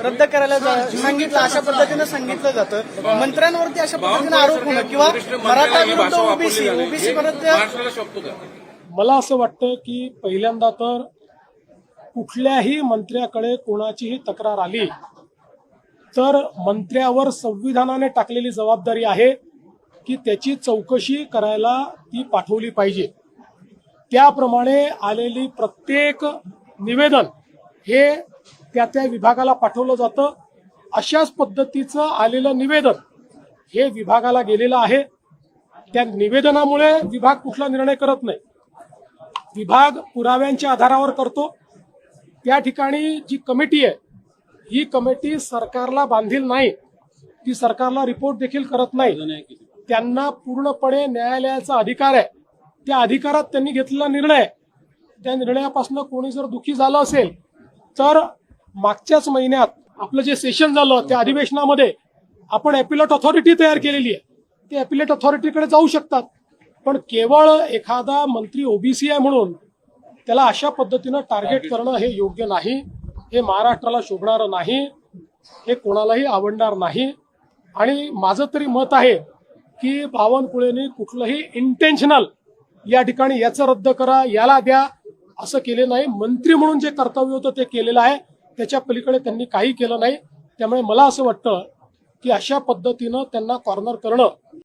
रद्द करायला सांगितलं, अशा पद्धतीनं सांगितलं जातं। मंत्र्यांवरती अशा पद्धतीने आरोप होणं किंवा मराठा विरुद्ध ओबीसी विरुद्ध, मला असं वाटतं की पहिल्यांदा तर कुठल्याही मंत्र्याकडे कोणाचीही तक्रार आली तर मंत्र्यावर संविधानाने टाकलेली जबाबदारी आहे की त्याची चौकशी करायला ती पाठवली पाहिजे। त्याप्रमाणे आलेली प्रत्येक निवेदन हे त्या त्या विभागाला पाठवलं जातं। अशाच पद्धतीचं आलेलं निवेदन हे विभागाला गेलेलं आहे। त्या निवेदनामुळे विभाग कुठला निर्णय करत नाही, विभाग पुराव्यांच्या आधारावर करतो। त्या ठिकाणी जी कमिटी आहे ही कमिटी सरकारला बांधील नाही, ती सरकारला रिपोर्ट देखील करत नाही। त्यांना पूर्णपणे न्यायालयाचा अधिकार आहे, त्या अधिकारात त्यांनी घेतलेला निर्णय, त्या निर्णयापासून कोणी जर दुखी झालं असेल तर मागच्याच महिन्यात आपलं जे सेशन झालं त्या अधिवेशनामध्ये आपण ॲपिलेट ऑथॉरिटी तयार केलेली आहे, ते ॲपिलेट ऑथॉरिटीकडे जाऊ शकतात। पण केवळ एखादा मंत्री ओबीसी आहे म्हणून त्याला अशा पद्धतीनं टार्गेट करणं हे योग्य नाही, हे महाराष्ट्राला शोभणारं नाही, हे कोणालाही आवडणार नाही। आणि माझं तरी मत आहे की बावनकुळेंनी कुठलंही इंटेन्शनल या ठिकाणी याचं रद्द करा, याला द्या असं केले नाही। मंत्री म्हणून जे कर्तव्य होतं ते केलेलं आहे, त्याच्या पलीकडे त्यांनी काही केलं नाही। त्यामुळे मला असं वाटतं की अशा पद्धतीनं त्यांना कॉर्नर करणं